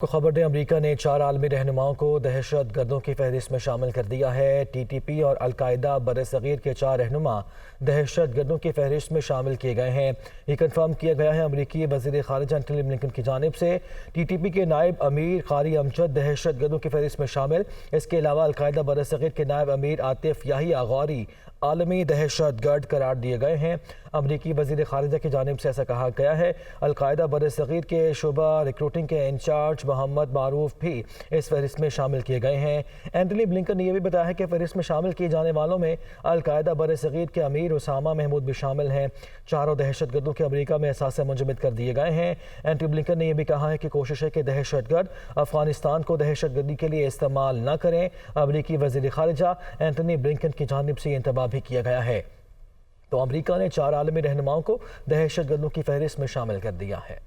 को खबर दें, अमरीका ने 4 आलमी रहनुमाओं को दहशत गर्दों की फहरिस्त में शामिल कर दिया है। TTP और अलकायदा बरसगीर के 4 रहनुमा दहशत गर्दों की फहरिस्त में शामिल किए गए हैं। ये कन्फर्म किया गया है अमरीकी वज़ीर ख़ारिजा एंटनी ब्लिंकन की जानिब से। TTP के नायब अमीर क़ारी अमजद दहशत गर्दों की फहरिस्त में शामिल। इसके अलावा अलकायदा बरसगीर के नायब अमीर आतिफ याहिया गौरी आलमी दहशत गर्द करार दिए गए हैं। अमरीकी वज़ीर ख़ारिजा की जानिब से ऐसा कहा गया है। अलकायदा बरसगीर के शुबा रिक्रूटिंग के इंचार्ज मोहम्मद मारूफ भी इस फहरिस्त में शामिल किए गए हैं। एंटनी ब्लिंकन ने यह भी बताया है कि फहरिस्त में शामिल किए जाने वालों में अलकायदा बरसगीर के अमीर उसामा महमूद भी शामिल हैं। चारों दहशत गर्दों के अमरीका में असासे मुंजमद कर दिए गए हैं। एंटनी ब्लिंकन ने यह भी कहा है कि कोशिश है कि दहशत गर्द अफगानिस्तान को दहशत गर्दी के लिए इस्तेमाल न करें। अमरीकी वज़ीर ख़ारिजा एंटनी ब्लिंकन की जानिब से इंतबाह भी किया गया है। तो अमरीका ने 4 आलमी रहनुमाओं को दहशत गर्दों की फहरिस्त में शामिल कर दिया है।